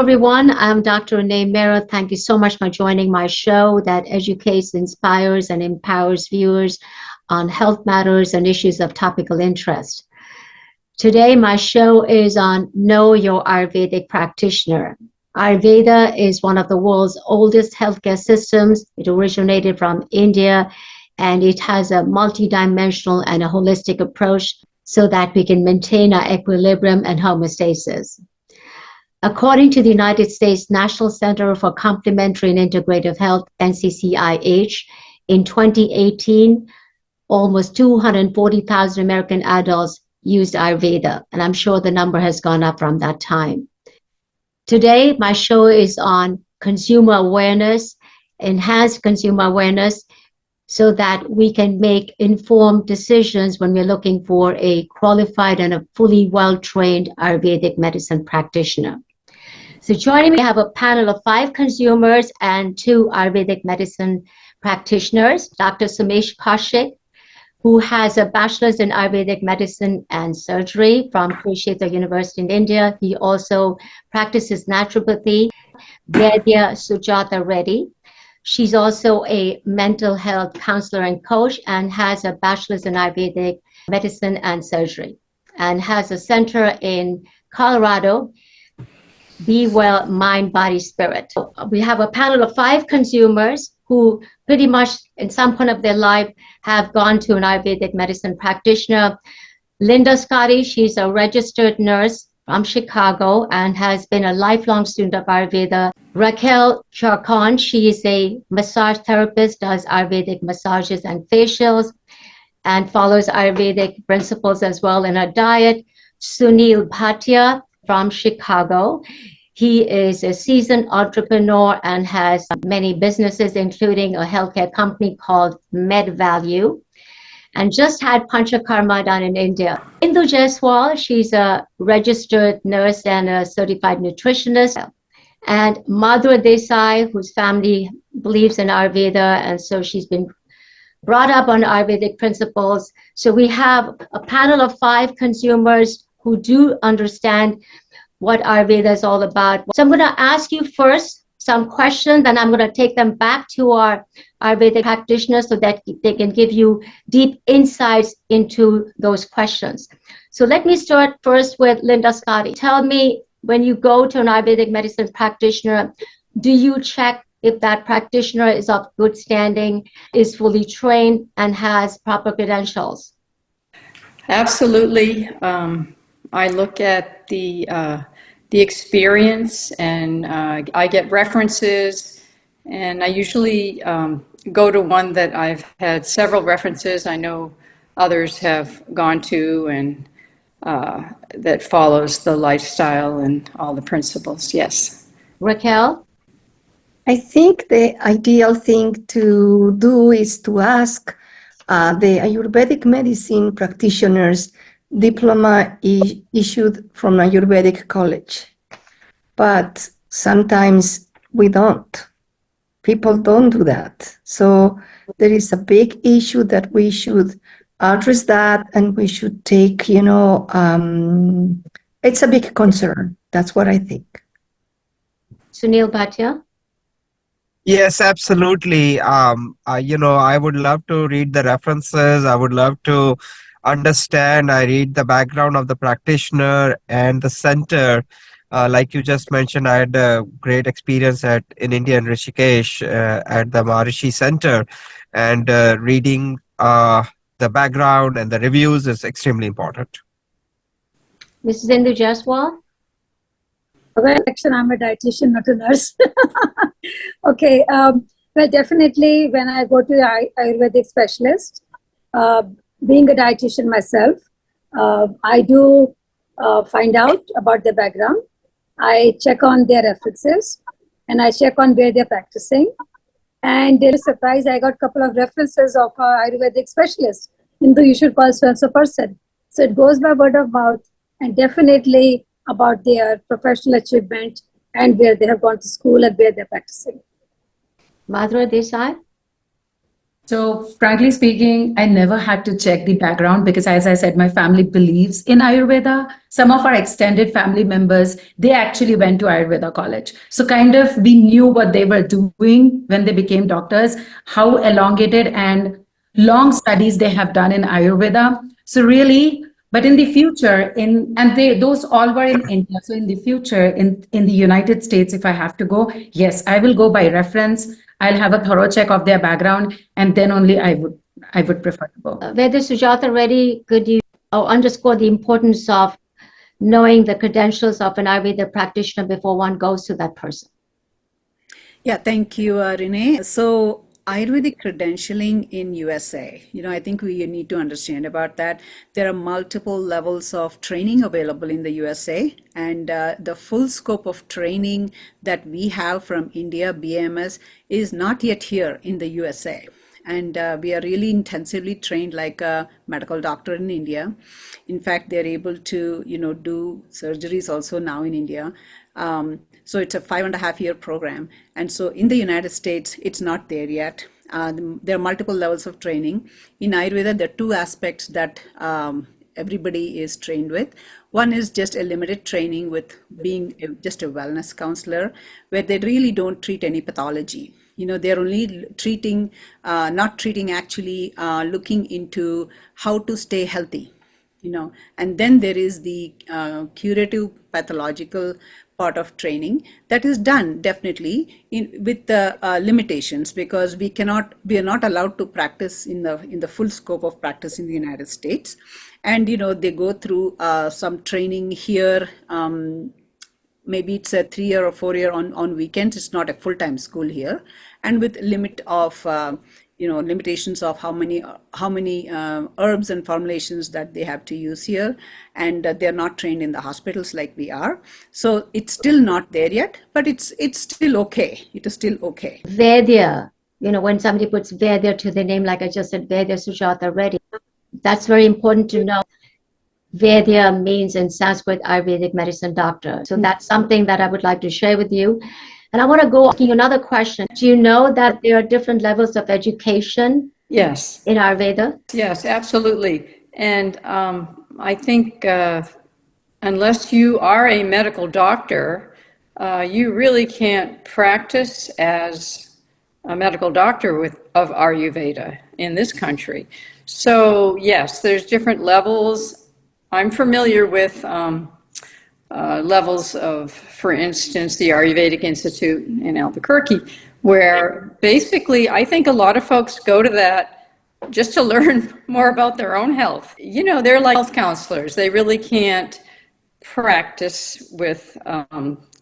everyone. I'm Dr. Renee Mehrra. Thank you so much for joining my show that educates, inspires, and empowers viewers on health matters and issues of topical interest. Today, my show is on Know Your Ayurvedic Practitioner. Ayurveda is one of the world's oldest healthcare systems. It originated from India, and it has a multidimensional and a holistic approach so that we can maintain our equilibrium and homeostasis. According to the United States National Center for Complementary and Integrative Health, NCCIH, in 2018, almost 240,000 American adults used Ayurveda, and I'm sure the number has gone up from that time. Today, my show is on consumer awareness, enhanced consumer awareness, so that we can make informed decisions when we're looking for a qualified and a fully well-trained Ayurvedic medicine practitioner. So joining me, I have a panel of 5 consumers and 2 Ayurvedic medicine practitioners. Dr. Sumesh Kaushik, who has a bachelor's in Ayurvedic medicine and surgery from Kurukshetra University in India. He also practices naturopathy. Vaidya Sujata Reddy. She's also a mental health counselor and coach and has a bachelor's in Ayurvedic medicine and surgery and has a center in Colorado, Be Well, Mind, Body, Spirit. We have a panel of 5 consumers who pretty much in some point of their life have gone to an Ayurvedic medicine practitioner. Linda Scotty, she's a registered nurse from Chicago and has been a lifelong student of Ayurveda. Raquel Charcon, she is a massage therapist, does Ayurvedic massages and facials, and follows Ayurvedic principles as well in her diet. Sunil Bhatia from Chicago. He is a seasoned entrepreneur and has many businesses, including a healthcare company called MedValue, and just had Panchakarma done in India. Indu Jaiswal, she's a registered nurse and a certified nutritionist. And Madhura Desai, whose family believes in Ayurveda, and so she's been brought up on Ayurvedic principles. So we have a panel of 5 consumers who do understand what Ayurveda is all about. So I'm going to ask you first some questions, and I'm going to take them back to our Ayurvedic practitioners so that they can give you deep insights into those questions. So let me start first with Linda Scotty. Tell me, when you go to an Ayurvedic medicine practitioner, do you check if that practitioner is of good standing, is fully trained, and has proper credentials? Absolutely. I look at the experience, and I get references, and I usually go to one that I've had several references I know others have gone to, and that follows the lifestyle and all the principles. Yes. Raquel? I think the ideal thing to do is to ask the Ayurvedic medicine practitioners diploma issued from Ayurvedic college. But sometimes we don't. People don't do that. So there is a big issue that we should address that, and we should take, it's a big concern. That's what I think. Sunil Bhatia? Yes, absolutely. I would love to read the references. I would love to understand. I read the background of the practitioner and the center. Like you just mentioned, I had a great experience in India in Rishikesh at the Maharishi Center, and reading the background and the reviews is extremely important. Mrs. Indu Jaiswal? Well, actually, I'm a dietitian, not a nurse. Okay. Well, definitely, when I go to the Ayurvedic specialist, being a dietitian myself, I do find out about their background. I check on their references, and I check on where they're practicing. And they're surprised I got a couple of references of Ayurvedic specialists. Hindu, you should call so-and-so person. So it goes by word of mouth, and definitely about their professional achievement and where they have gone to school and where they're practicing. Madhura Desai? So, frankly speaking, I never had to check the background because, as I said, my family believes in Ayurveda. Some of our extended family members, they actually went to Ayurveda college. So, kind of, we knew what they were doing when they became doctors, how elongated and long studies they have done in Ayurveda. So, really, but in the future, and they those all were in India. So, in the future, in the United States, if I have to go, yes, I will go by reference. I'll have a thorough check of their background, and then only I would prefer to go. Veda Sujata Reddy, could you underscore the importance of knowing the credentials of an Ayurveda practitioner before one goes to that person? Yeah, thank you, Renee. So Ayurvedic credentialing in USA, I think we need to understand about that. There are multiple levels of training available in the USA, and the full scope of training that we have from India, BMS, is not yet here in the USA. And we are really intensively trained like a medical doctor in India. In fact, they're able to, do surgeries also now in India. So it's a 5.5 year program. And so in the United States, it's not there yet. There are multiple levels of training. In Ayurveda, there are two aspects that everybody is trained with. One is just a limited training with being just a wellness counselor, where they really don't treat any pathology. They're only treating, not treating, actually looking into how to stay healthy. And then there is the curative pathological part of training that is done definitely with the limitations, because we are not allowed to practice in the full scope of practice in the United States. And they go through some training here. Maybe it's a 3 year or 4 year on weekends. It's not a full-time school here, and with limit of limitations of how many herbs and formulations that they have to use here, and they're not trained in the hospitals like we are. So it's still not there yet, but it's still okay. It is still okay. Vedya, when somebody puts Vedya to their name, like I just said, Vedya Sujata Reddy, that's very important to know. Vedya means in Sanskrit Ayurvedic medicine doctor. So that's something that I would like to share with you. And I want to go asking you another question. Do you know that there are different levels of education? Yes. In Ayurveda? Yes, absolutely. And I think unless you are a medical doctor, you really can't practice as a medical doctor of Ayurveda in this country. So yes, there's different levels. I'm familiar with levels of, for instance, the Ayurvedic Institute in Albuquerque, where basically I think a lot of folks go to that just to learn more about their own health. They're like health counselors. They really can't practice with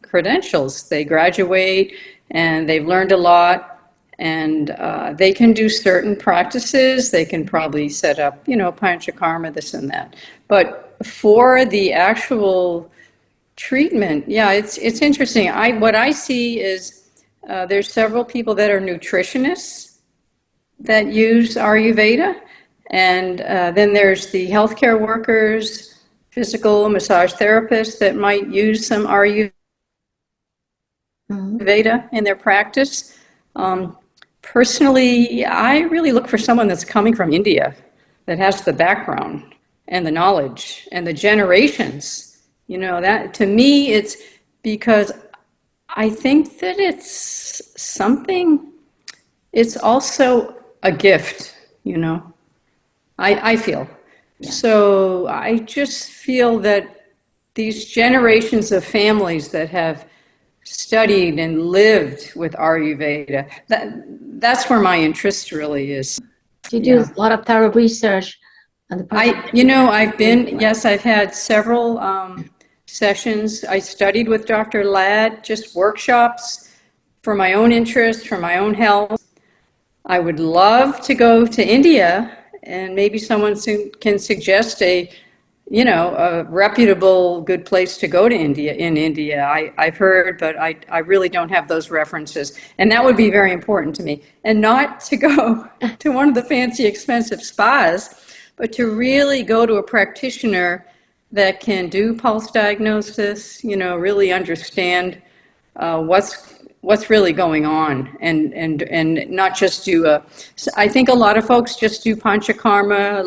credentials. They graduate and they've learned a lot, and they can do certain practices. They can probably set up, panchakarma, this and that. But for the actual treatment, yeah, it's interesting. What I see is there's several people that are nutritionists that use Ayurveda, and then there's the healthcare workers, physical massage therapists that might use some Ayurveda in their practice. Personally, I really look for someone that's coming from India, that has the background and the knowledge and the generations. That to me, it's because I think that it's something, it's also a gift, I feel. Yeah. So I just feel that these generations of families that have studied and lived with Ayurveda, that's where my interest really is. You do a lot of thorough research. I've had several sessions. I studied with Dr. Ladd, just workshops for my own interest, for my own health. I would love to go to India, and maybe someone can suggest a reputable, good place to go to in India. I've heard, but I really don't have those references. And that would be very important to me. And not to go to one of the fancy, expensive spas, but to really go to a practitioner that can do pulse diagnosis, really understand what's what's really going on, and not just do I think a lot of folks just do panchakarma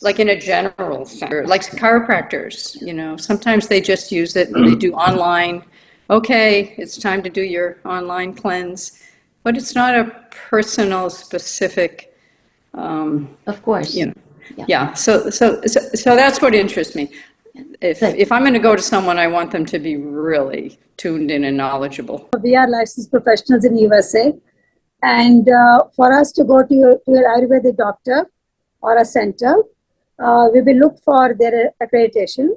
like in a general sense, like chiropractors, sometimes they just use it and they do online. Okay, it's time to do your online cleanse, but it's not a personal specific, Of course. yeah. So that's what interests me. If I'm going to go to someone, I want them to be really tuned in and knowledgeable. We are licensed professionals in USA, and for us to go to your Ayurvedic doctor or a center, we will look for their accreditation,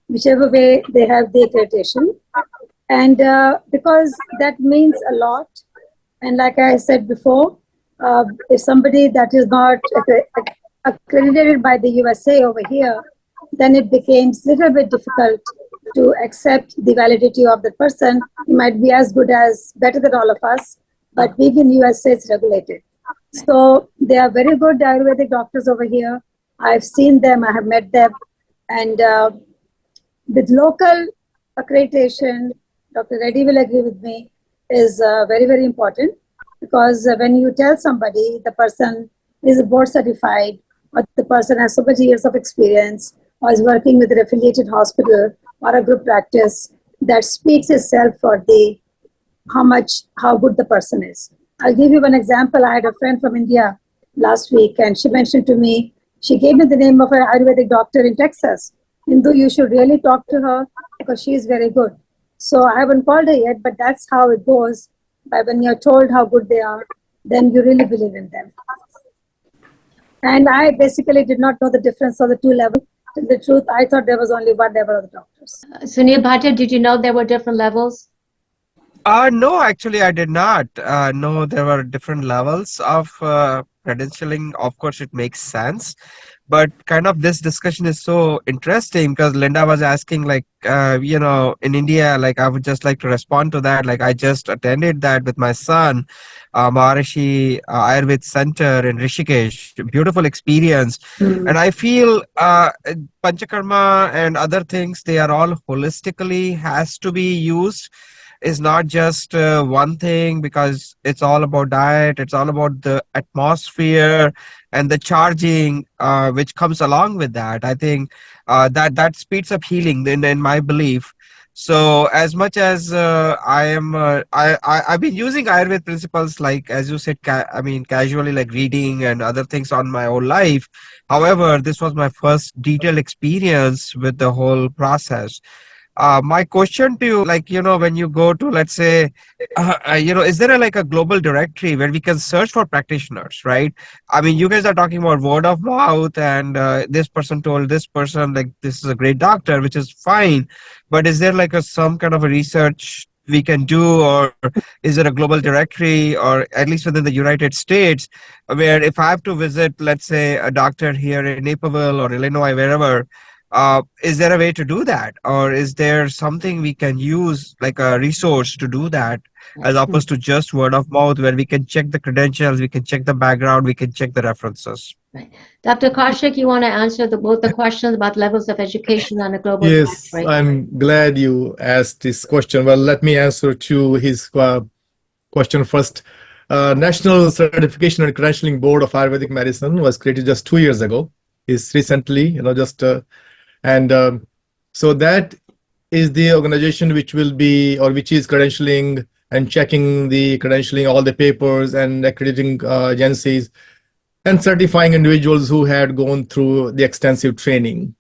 whichever way they have the accreditation, and because that means a lot. And like I said before, if somebody that is not accredited by the USA over here, then it becomes a little bit difficult to accept the validity of the person. He might be as good as, better than all of us, but being in USA, it's regulated. So they are very good Ayurvedic doctors over here. I've seen them, I have met them. And with local accreditation, Dr. Reddy will agree with me, is very, very important, because when you tell somebody the person is board certified, or the person has so many years of experience, or is working with an affiliated hospital or a group practice, that speaks itself for the how good the person is. I'll give you one example. I had a friend from India last week, and she mentioned to me, she gave me the name of an Ayurvedic doctor in Texas. Hindu, you should really talk to her because she is very good. So I haven't called her yet, but that's how it goes. But when you're told how good they are, then you really believe in them. And I basically did not know the difference of the two levels. To the truth, I thought there was only one level of the doctors. Sunil Bhatia, did you know there were different levels? No, actually, I did not know there were different levels of credentialing. Of course, it makes sense. But kind of this discussion is so interesting because Linda was asking, like, in India, like, I would just like to respond to that. Like, I just attended that with my son, Maharishi Ayurveda Center in Rishikesh. Beautiful experience. And I feel Panchakarma and other things, they are all holistically has to be used. Is not just one thing, because it's all about diet, it's all about the atmosphere and the charging which comes along with that. I think that speeds up healing in my belief. So as much as I've been using Ayurveda principles, like as you said, casually, like reading and other things on my whole life. However, this was my first detailed experience with the whole process. My question to you, like, when you go to, let's say, is there like a global directory where we can search for practitioners, right? I mean, you guys are talking about word of mouth and this person told this person, like, this is a great doctor, which is fine. But is there like some kind of a research we can do, or is there a global directory, or at least within the United States, where if I have to visit, let's say, a doctor here in Naperville or Illinois, wherever, is there a way to do that, or is there something we can use, like a resource to do that, as opposed to just word of mouth, where we can check the credentials, we can check the background, we can check the references? Right. Dr. Kaushik, you want to answer both the questions about levels of education on a global Yes, directory? I'm glad you asked this question. Well, let me answer to his question first. National Certification and Credentialing Board of Ayurvedic Medicine was created just 2 years ago. It's recently, so that is the organization which will be, or which is credentialing and checking the credentialing, all the papers and accrediting agencies and certifying individuals who had gone through the extensive training.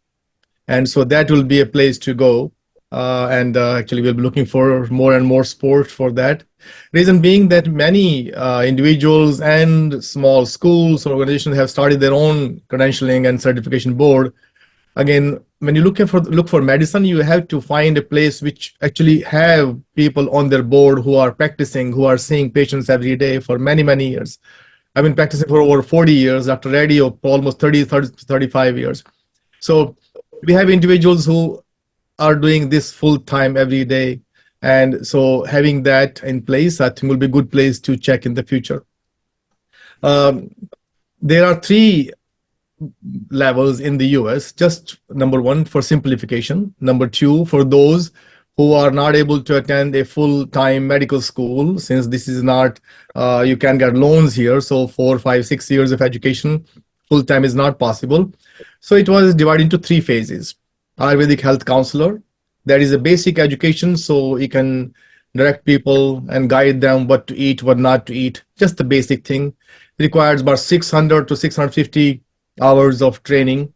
And so that will be a place to go. Actually, we'll be looking for more and more support for that. Reason being that many individuals and small schools or organizations have started their own credentialing and certification board. Again, when you look for medicine, you have to find a place which actually have people on their board who are practicing, who are seeing patients every day for many, many years. I've been practicing for over 40 years, Dr. Reddy for almost 35 years. So we have individuals who are doing this full time every day. And so having that in place, I think will be a good place to check in the future. There are 3 levels in the US. Just number 1 for simplification. Number 2 for those who are not able to attend a full-time medical school, since this is not, you can get loans here. So 4, 5, 6 years of education, full-time is not possible. So it was divided into 3 phases. Ayurvedic health counselor, that is a basic education, so you can direct people and guide them what to eat, what not to eat, just the basic thing. It requires about 600 to 650 hours of training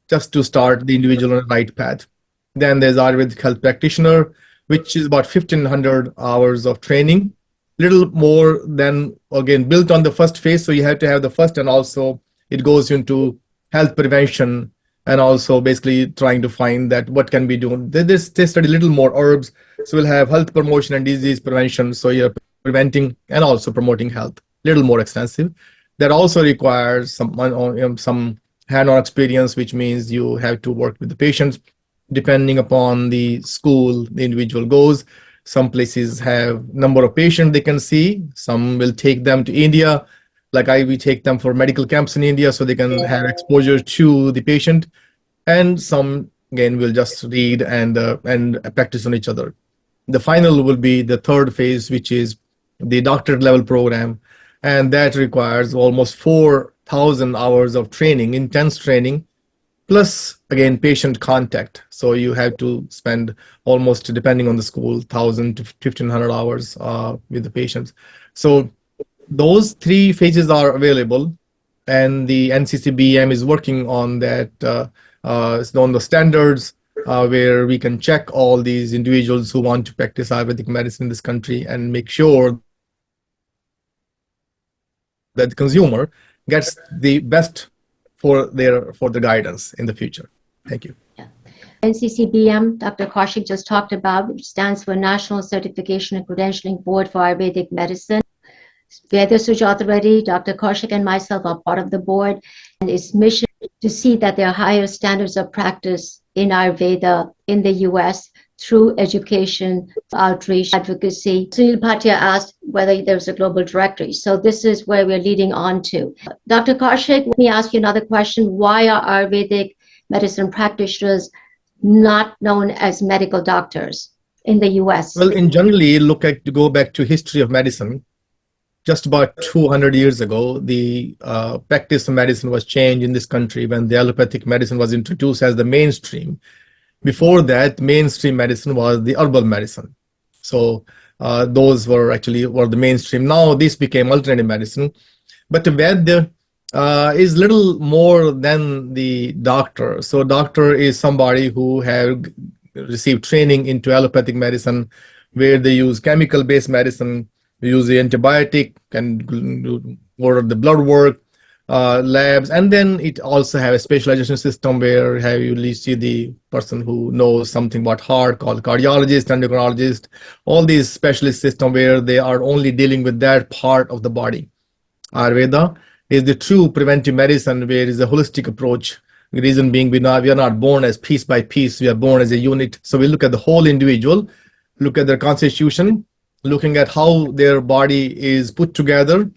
just to start the individual on the right path. Then there's Ayurvedic health practitioner, which is about 1500 hours of training, little more than, again, built on the first phase. So you have to have the first, and also it goes into health prevention, and also basically trying to find that what can be done. They study a little more herbs. So we'll have health promotion and disease prevention. So you're preventing and also promoting health, little more extensive. That also requires some hand-on experience, which means you have to work with the patients depending upon the school the individual goes. Some places have number of patients they can see. Some will take them to India. Like we take them for medical camps in India so they can have exposure to the patient. And some, again, will just read and practice on each other. The final will be the third phase, which is the doctorate level program. And that requires almost 4,000 hours of training, intense training, plus, again, patient contact. So you have to spend almost, depending on the school, 1,000 to 1,500 hours with the patients. So those 3 phases are available, and the NCCBM is working on that, on the standards, where we can check all these individuals who want to practice Ayurvedic medicine in this country and make sure that the consumer gets the best for the guidance in the future. Thank you. NCCBM, Dr. Kaushik just talked about, which stands for National Certification and Credentialing Board for Ayurvedic Medicine. Veda Sujata Reddy, Dr. Kaushik, and myself are part of the board, and its mission is to see that there are higher standards of practice in Ayurveda in the US through education, outreach, advocacy. Sunil Bhatia asked whether there's a global directory. So this is where we're leading on to. Dr. Kaushik, let me ask you another question. Why are Ayurvedic medicine practitioners not known as medical doctors in the US? Well, in generally, go back to history of medicine. Just about 200 years ago, the practice of medicine was changed in this country when the allopathic medicine was introduced as the mainstream. Before that, mainstream medicine was the herbal medicine. So those were the mainstream. Now this became alternative medicine. But the Veda is little more than the doctor. So doctor is somebody who have received training into allopathic medicine, where they use chemical-based medicine, they use the antibiotic, can order the blood work, labs, and then it also have a specialization system where you see the person who knows something about heart, called cardiologist, endocrinologist, all these specialist system where they are only dealing with that part of the body. Ayurveda is the true preventive medicine, where is a holistic approach. The reason being we are not born as piece by piece, we are born as a unit. So we look at the whole individual, look at their constitution, looking at how their body is put together,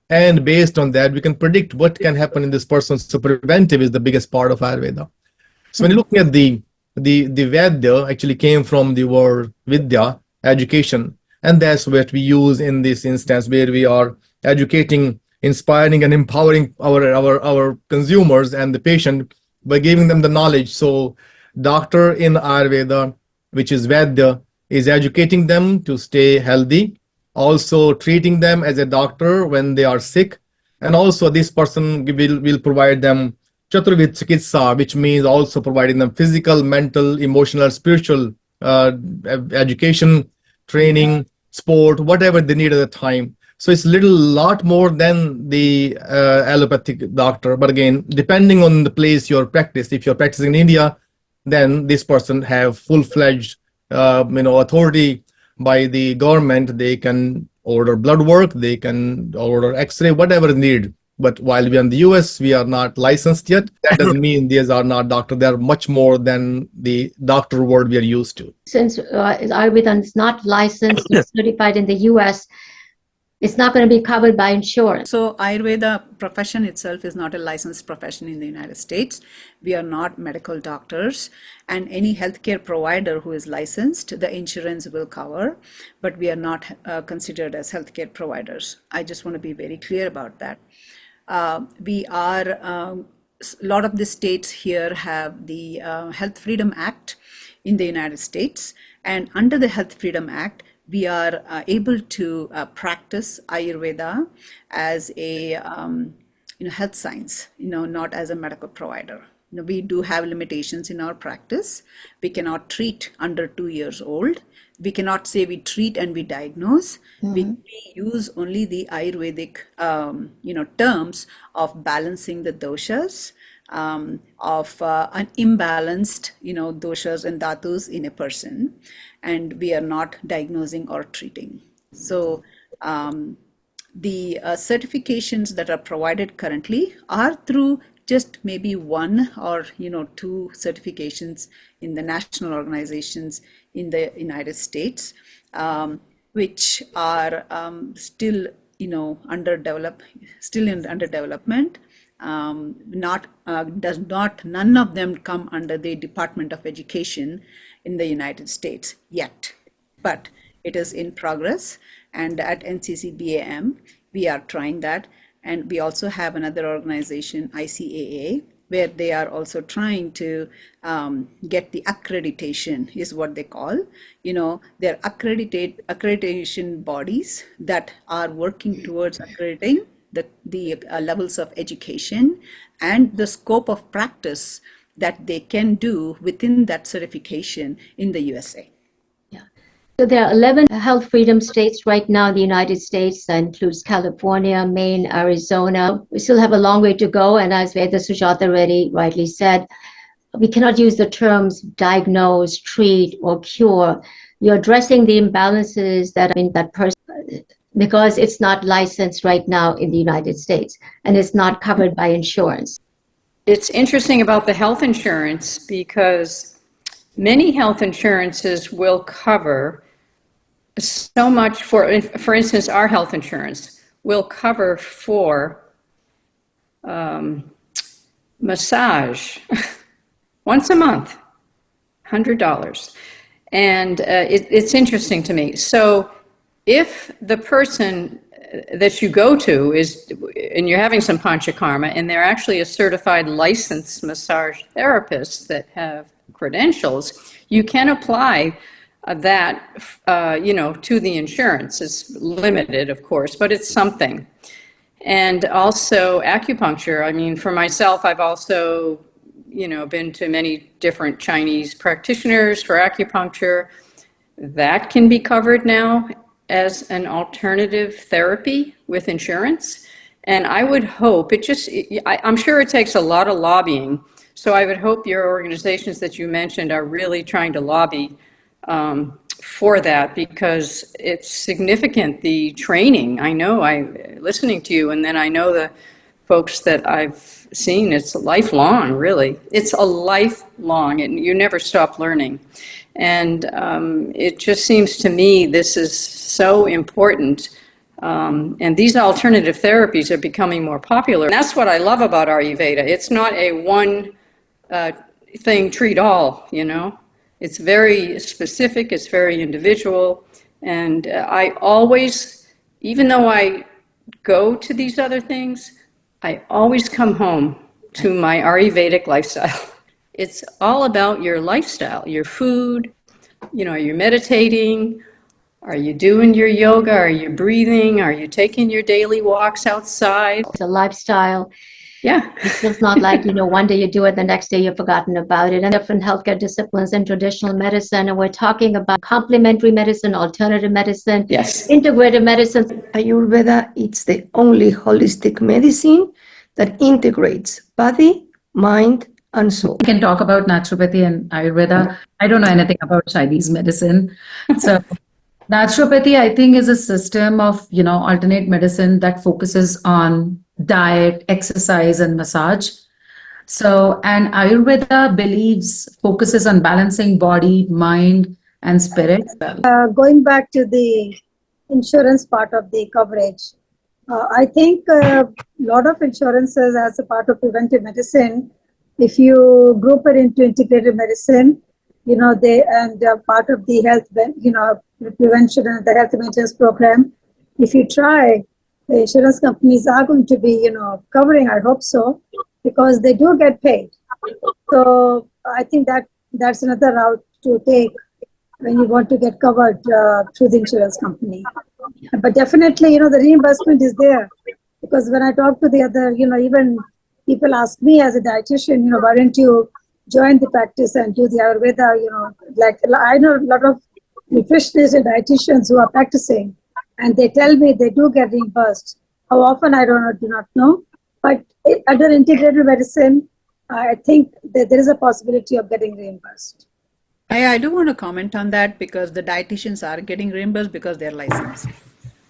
and based on that, we can predict what can happen in this person. So preventive is the biggest part of Ayurveda. So when you're looking at the Veda actually came from the word Vidya, education. And that's what we use in this instance, where we are educating, inspiring, and empowering our consumers and the patient by giving them the knowledge. So doctor in Ayurveda, which is Veda, is educating them to stay healthy, also treating them as a doctor when they are sick, and also this person will provide them Chaturvid Chikitsa, which means also providing them physical, mental, emotional, spiritual education, training, sport, whatever they need at the time. So it's lot more than the allopathic doctor. But again, depending on the place you're practiced, if you're practicing in India, then this person have full-fledged authority by the government. They can order blood work, they can order x-ray, whatever is needed. But while we are in the US, we are not licensed yet. That doesn't mean these are not doctors. They are much more than the doctor word we are used to. Since Ayurveda is not licensed or certified in the US, It's not going to be covered by insurance. So Ayurveda profession itself is not a licensed profession in the United States. We are not medical doctors, and any healthcare provider who is licensed, the insurance will cover, but we are not considered as healthcare providers. I just want to be very clear about that. We are, a lot of the states here have the Health Freedom Act in the United States, and under the Health Freedom Act, we are able to practice Ayurveda as a health science, not as a medical provider. We do have limitations in our practice. We cannot treat under 2 years old. We cannot say we treat and we diagnose. We use only the Ayurvedic, terms of balancing the doshas, of an imbalanced, doshas and dhatus in a person, and we are not diagnosing or treating. So the certifications that are provided currently are through just maybe one or two certifications in the national organizations in the United States, which are still under development. None of them come under the Department of Education in the United States yet, but it is in progress. And at NCCBAM, we are trying that. And we also have another organization, ICAA, where they are also trying to get the accreditation, is what they call. They're accreditation bodies that are working towards accrediting the levels of education and the scope of practice that they can do within that certification in the USA. So there are 11 health freedom states right now in the United States. That includes California, Maine, Arizona. We still have a long way to go. And as Veda Sujata already rightly said, we cannot use the terms diagnose, treat, or cure. You're addressing the imbalances that are in that person because it's not licensed right now in the United States and it's not covered by insurance. It's interesting about the health insurance because many health insurances will cover so much for instance, our health insurance will cover for massage once a month, $100. And it's interesting to me. So if the person that you go to is, and you're having some panchakarma, and they're actually a certified licensed massage therapist that have credentials, you can apply that, to the insurance. It's limited, of course, but it's something. And also acupuncture. I mean, for myself, I've also, been to many different Chinese practitioners for acupuncture. That can be covered now as an alternative therapy with insurance. And I would hope I'm sure it takes a lot of lobbying. So I would hope your organizations that you mentioned are really trying to lobby for that, because it's significant, the training. I know, listening to you, and then I know the folks that I've seen, it's lifelong, really. It's a lifelong, and you never stop learning. And it just seems to me this is so important. And these alternative therapies are becoming more popular. And that's what I love about Ayurveda. It's not a one thing treat all, It's very specific, it's very individual. And I always, even though I go to these other things, I always come home to my Ayurvedic lifestyle. It's all about your lifestyle, your food, are you meditating? Are you doing your yoga? Are you breathing? Are you taking your daily walks outside? It's a lifestyle. Yeah. It's just not like, one day you do it, the next day you've forgotten about it. And different healthcare disciplines and traditional medicine. And we're talking about complementary medicine, alternative medicine, yes, integrative medicine. Ayurveda, it's the only holistic medicine that integrates body, mind, and soul. We can talk about naturopathy and Ayurveda. I don't know anything about Chinese medicine. So naturopathy, I think, is a system of, alternate medicine that focuses on diet, exercise, and massage. So, and Ayurveda focuses on balancing body, mind, and spirit. Going back to the insurance part of the coverage. I think a lot of insurances as a part of preventive medicine, if you group it into integrative medicine, they and part of the health, prevention and the health maintenance program, if you try, the insurance companies are going to be, covering, I hope so, because they do get paid. So I think that's another route to take when you want to get covered through the insurance company. But definitely, the reimbursement is there, because when I talk to the other, even people ask me as a dietitian, why don't you join the practice and do the Ayurveda, like I know a lot of nutritionists and dietitians who are practicing, and they tell me they do get reimbursed. How often, I do not know. But under integrative medicine, I think that there is a possibility of getting reimbursed. I do want to comment on that because the dietitians are getting reimbursed because they're licensed.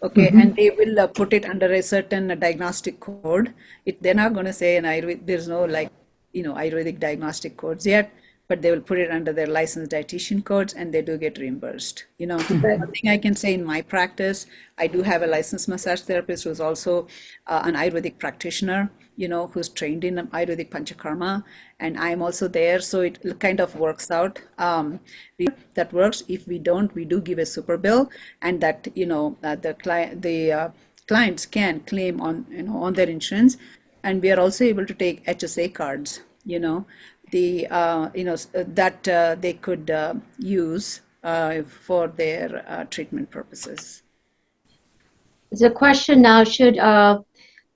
Okay, and they will put it under a certain diagnostic code. They're not going to say there's no Ayurvedic diagnostic codes yet, but they will put it under their licensed dietitian codes, and they do get reimbursed. One thing I can say in my practice, I do have a licensed massage therapist who's also an Ayurvedic practitioner, who's trained in Ayurvedic Panchakarma, and I'm also there. So it kind of works out. That works. If we don't, we do give a super bill, and that, the clients can claim on their insurance. And we are also able to take HSA cards, that they could use for their treatment purposes. There's a question now, should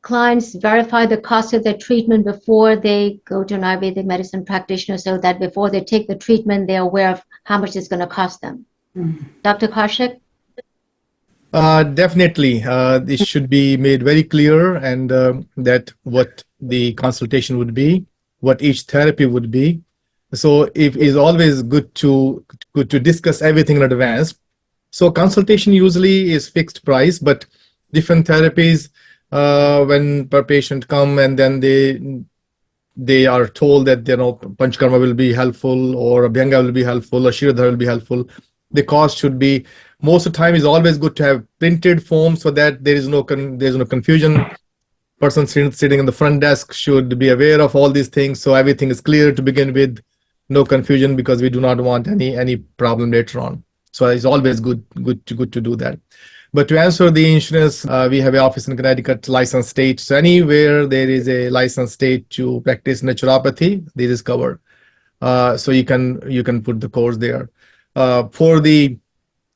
clients verify the cost of their treatment before they go to an Ayurvedic medicine practitioner, so that before they take the treatment, they're aware of how much it's going to cost them? Dr. Kaushik? Definitely. This should be made very clear, and that what the consultation would be, what each therapy would be. So it is always good to discuss everything in advance. So consultation usually is fixed price, but different therapies, when per patient come and then they are told that Panchakarma will be helpful, or Abhyanga will be helpful, or Shirodhara will be helpful, the cost should be, most of the time is always good to have printed forms so that there's no confusion. Person sitting in the front desk should be aware of all these things, so everything is clear to begin with, no confusion, because we do not want any problem later on. So it's always good to do that. But to answer the insurance, we have an office in Connecticut, licensed state. So anywhere there is a licensed state to practice naturopathy, this is covered. So you can put the course there. For the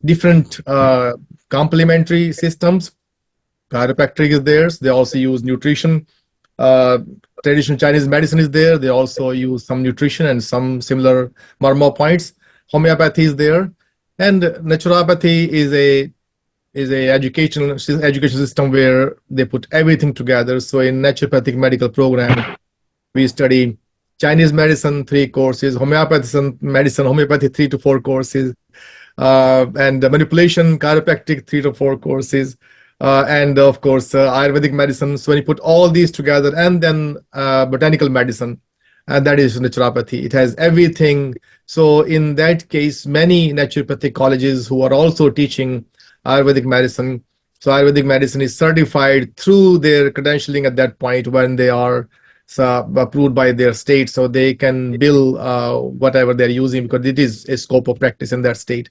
different complementary systems, chiropractic is there. So they also use nutrition. Traditional Chinese medicine is there. They also use some nutrition and some similar more points. Homeopathy is there, and naturopathy is a education system where they put everything together. So in naturopathic medical program, we study Chinese medicine 3 courses, homeopathy 3 to 4 courses, and manipulation, chiropractic 3 to 4 courses, and of course Ayurvedic medicine. So when you put all these together, and then botanical medicine, and that is naturopathy. It has everything. So in that case, many naturopathic colleges who are also teaching Ayurvedic medicine. So Ayurvedic medicine is certified through their credentialing at that point when they are approved by their state, so they can bill whatever they're using, because it is a scope of practice in that state.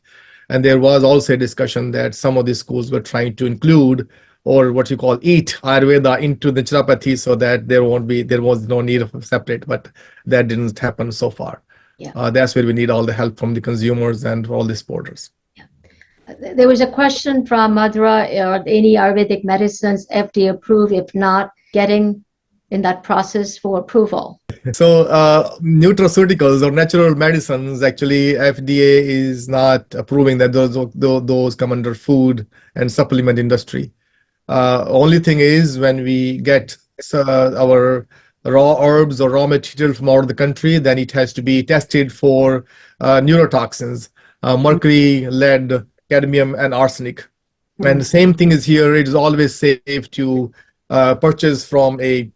And there was also a discussion that some of these schools were trying to include, or what you call eat Ayurveda into the naturopathy, so that there was no need of separate, but that didn't happen so far. Yeah. That's where we need all the help from the consumers and all the supporters. There was a question from Madhura, are any Ayurvedic medicines FDA approved? If not, getting in that process for approval? So nutraceuticals or natural medicines, actually FDA is not approving that. Those come under food and supplement industry. Only thing is, when we get our raw herbs or raw material from out of the country, then it has to be tested for neurotoxins, mercury, lead, cadmium, and arsenic. And the same thing is here. It is always safe to purchase from a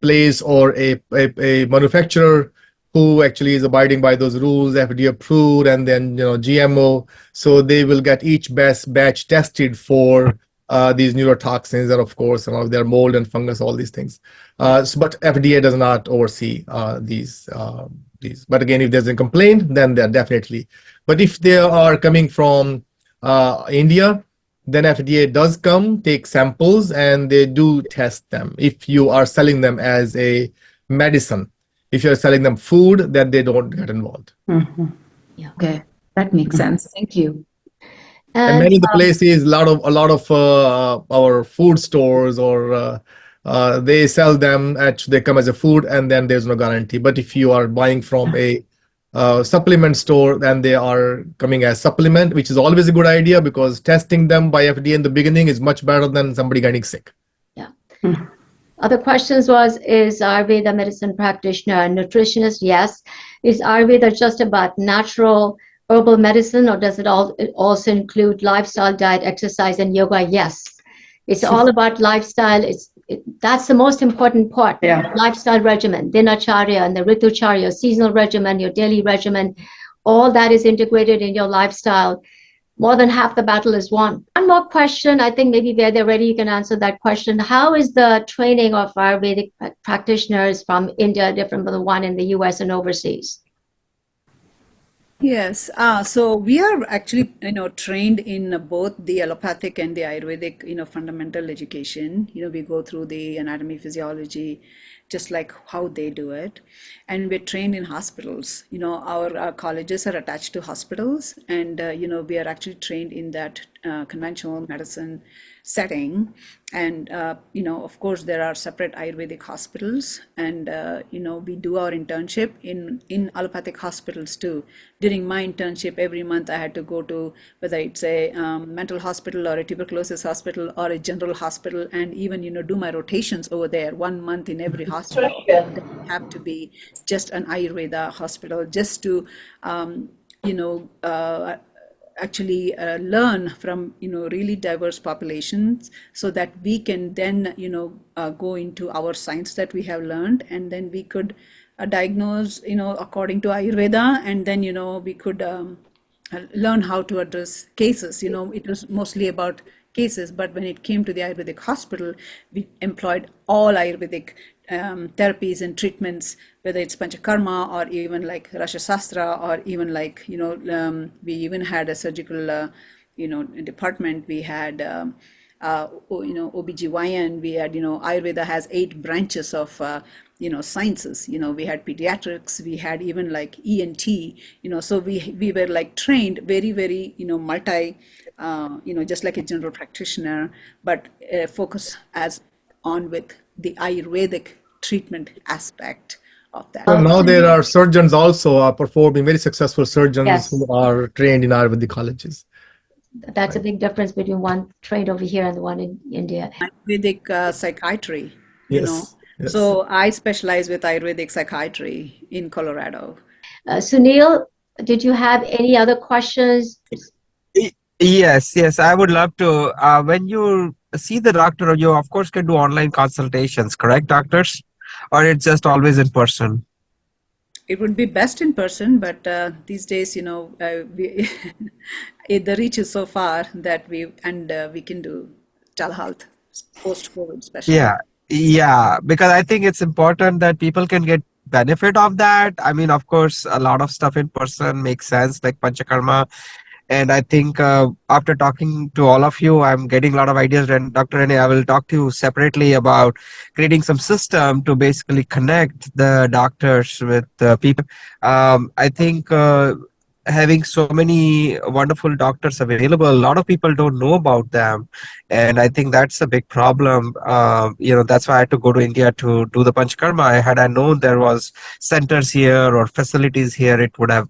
place or a manufacturer who actually is abiding by those rules, FDA approved, and then GMO. So they will get each batch tested for these neurotoxins, and of course some of their mold and fungus, all these things. But FDA does not oversee these. But again, if there's a complaint, then they're definitely. But if they are coming from India, then FDA does come, take samples, and they do test them. If you are selling them as a medicine, if you're selling them food, then they don't get involved. Mhm. Yeah. Okay, that makes sense. Thank you. And many of the places, a lot of our food stores or they sell them they come as a food, and then there's no guarantee. But if you are buying from a supplement store, then they are coming as supplement, which is always a good idea, because testing them by FDA in the beginning is much better than somebody getting sick. Yeah. Other questions was, is Ayurveda medicine practitioner a nutritionist? Yes. Is Ayurveda just about natural herbal medicine, or does it also include lifestyle, diet, exercise, and yoga? Yes. It's all about lifestyle. That's the most important part. Yeah. Lifestyle regimen, dinacharya and the ritucharya, seasonal regimen, your daily regimen, all that is integrated in your lifestyle. More than half the battle is won. One more question. I think maybe where they're ready, you can answer that question. How is the training of Ayurvedic practitioners from India different from the one in the US and overseas? Yes, so we are actually, trained in both the allopathic and the Ayurvedic, fundamental education. We go through the anatomy, physiology, just like how they do it. And we're trained in hospitals. Our colleges are attached to hospitals, and, we are actually trained in that conventional medicine setting. And, of course, there are separate Ayurvedic hospitals, and, we do our internship in allopathic hospitals too. During my internship, every month I had to go to, whether it's a mental hospital or a tuberculosis hospital or a general hospital, and even, do my rotations over there 1 month in every hospital. It doesn't have to be just an Ayurveda hospital, just to, actually learn from really diverse populations, so that we can then go into our science that we have learned, and then we could diagnose according to Ayurveda, and then we could learn how to address cases. It was mostly about cases, but when it came to the Ayurvedic hospital, we employed all Ayurvedic therapies and treatments, whether it's Panchakarma or even like Rasha Sastra, or even like, we even had a surgical, department. We had, OBGYN, we had, Ayurveda has 8 branches of, sciences. We had pediatrics, we had even like ENT, so we were like trained very, very, multi, just like a general practitioner, but focus on with the Ayurvedic treatment aspect of that. So now there are surgeons also performing, very successful surgeons. Yes. Who are trained in Ayurvedic colleges. That's a big difference between one trained over here and the one in India. Ayurvedic psychiatry, Yes. So I specialize with Ayurvedic psychiatry in Colorado. Sunil, did you have any other questions? Yes, I would love to. When you see the doctor, you of course can do online consultations, correct, doctors? Or it's just always in person? It would be best in person, but these days, the reach is so far that we can do telehealth post-COVID, especially. Yeah, because I think it's important that people can get benefit of that. I mean, of course, a lot of stuff in person makes sense, like Panchakarma. And I think after talking to all of you, I'm getting a lot of ideas. And Dr. Renee, I will talk to you separately about creating some system to basically connect the doctors with the people. I think having so many wonderful doctors available, a lot of people don't know about them. And I think that's a big problem. That's why I had to go to India to do the Panchakarma. Had I known there was centers here or facilities here, it would have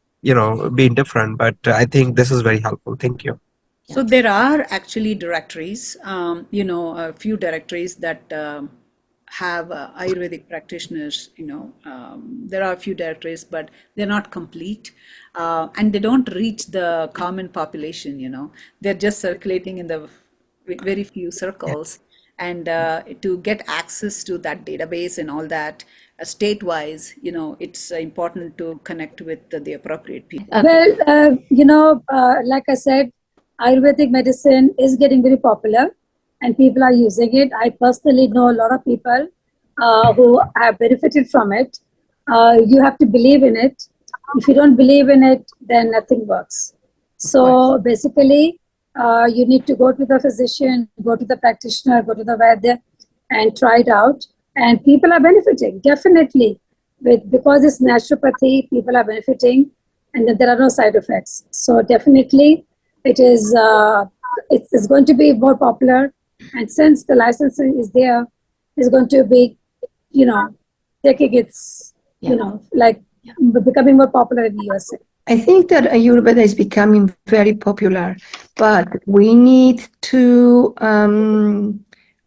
been different, but I think this is very helpful. Thank you. So there are actually directories, a few directories that have Ayurvedic practitioners, there are a few directories, but they're not complete, and they don't reach the common population, they're just circulating in the very few circles. And to get access to that database and all that, state-wise, it's important to connect with the appropriate people. Well, like I said, Ayurvedic medicine is getting very popular and people are using it. I personally know a lot of people who have benefited from it. You have to believe in it. If you don't believe in it, then nothing works. So basically, you need to go to the physician, go to the practitioner, go to the Vaidya and try it out. And people are benefiting, definitely. Because it's naturopathy, people are benefiting and then there are no side effects. So definitely it is, it's going to be more popular. And since the licensing is there, it's going to be, taking its, becoming more popular in the USA. I think that Ayurveda is becoming very popular, but we need to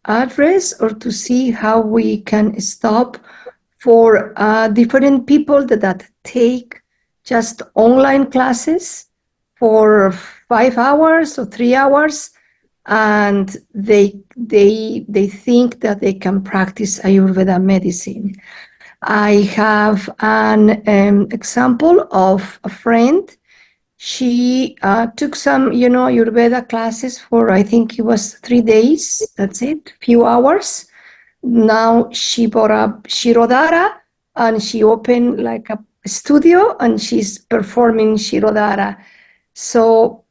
address or to see how we can stop for different people that take just online classes for 5 hours or 3 hours, and they think that they can practice Ayurveda medicine. I have an example of a friend. She took some, Ayurveda classes for, I think it was 3 days. That's it, few hours. Now she bought a Shirodhara and she opened like a studio and she's performing Shirodhara. So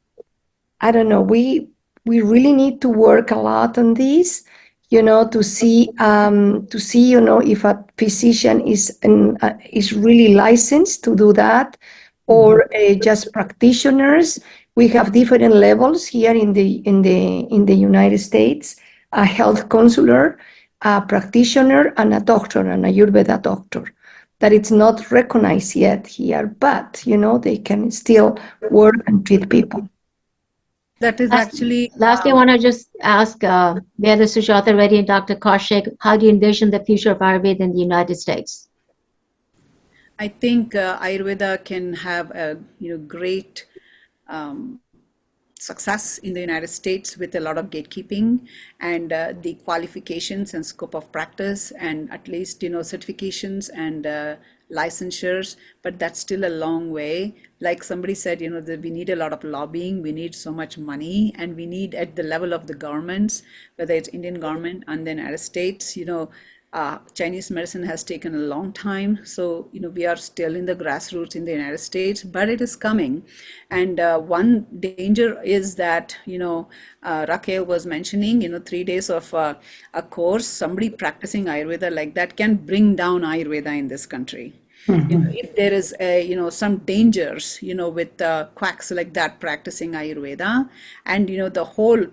I don't know. We really need to work a lot on this. To see, if a physician is really licensed to do that, or just practitioners. We have different levels here in the United States: a health counselor, a practitioner, and a doctor, an Ayurveda doctor. That it's not recognized yet here, but they can still work and treat people. That is actually... Lastly, I want to just ask Vedha Sujata Reddy and Dr. Kaushik, how do you envision the future of Ayurveda in the United States? I think Ayurveda can have a great success in the United States with a lot of gatekeeping and the qualifications and scope of practice and at least certifications and licensures, but that's still a long way. Like somebody said, that we need a lot of lobbying, we need so much money, and we need at the level of the governments, whether it's Indian government and the United States, Chinese medicine has taken a long time. So, we are still in the grassroots in the United States, but it is coming. And one danger is that, Raquel was mentioning, 3 days of a course, somebody practicing Ayurveda like that can bring down Ayurveda in this country. If there is some dangers, with quacks like that practicing Ayurveda, and, the whole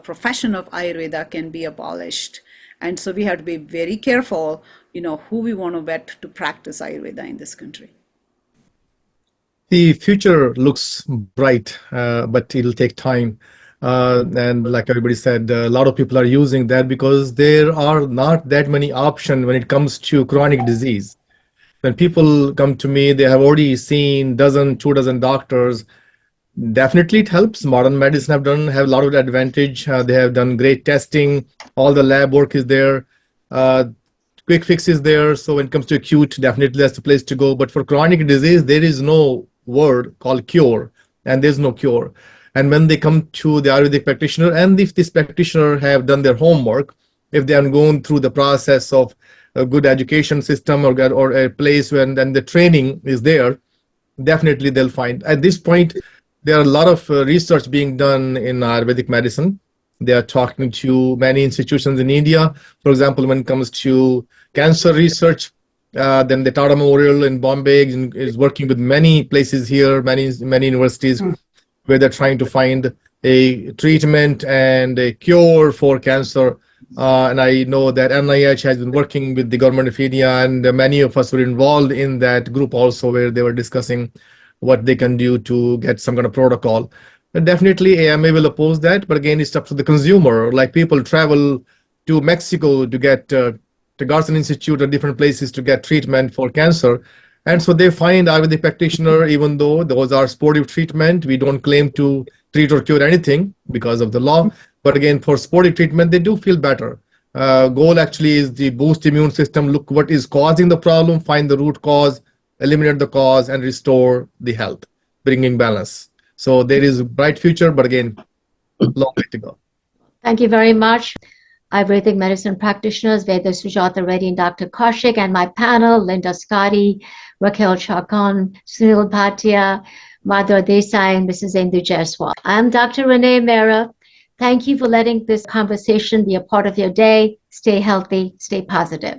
profession of Ayurveda can be abolished. And so we have to be very careful, who we want to vet to practice Ayurveda in this country. The future looks bright, but it'll take time. And like everybody said, a lot of people are using that because there are not that many options when it comes to chronic disease. When people come to me, they have already seen 2 dozen doctors. Definitely it helps. Modern medicine have a lot of advantage. They have done great testing. All the lab work is there. Quick fix is there. So when it comes to acute, definitely that's the place to go. But for chronic disease, there is no word called cure, and there's no cure. And when they come to the Ayurvedic practitioner, and if this practitioner have done their homework, if they are going through the process of a good education system or a place where then the training is there, definitely they'll find. At this point, there are a lot of research being done in Ayurvedic medicine. They are talking to many institutions in India. For example, when it comes to cancer research, then the Tata Memorial in Bombay is working with many places here, many universities, where they're trying to find a treatment and a cure for cancer. And I know that NIH has been working with the government of India, and many of us were involved in that group also, where they were discussing what they can do to get some kind of protocol. And definitely AMA will oppose that, but again, it's up to the consumer. Like people travel to Mexico to get to Garson Institute or different places to get treatment for cancer. And so they find Ayurvedic practitioner, even though those are sportive treatment, we don't claim to treat or cure anything because of the law. But again, for sportive treatment, they do feel better. Goal actually is the boost immune system, look what is causing the problem, find the root cause, eliminate the cause, and restore the health, bringing balance. So there is a bright future, but again, long way to go. Thank you very much. Ayurvedic medicine practitioners, Veda Sujata Reddy and Dr. Kaushik, and my panel, Linda Scotti, Raquel Chacon, Sunil Bhatia, Madhur Desai, and Mrs. Indu Jaiswal. I'm Dr. Renee Mehrra. Thank you for letting this conversation be a part of your day. Stay healthy, stay positive.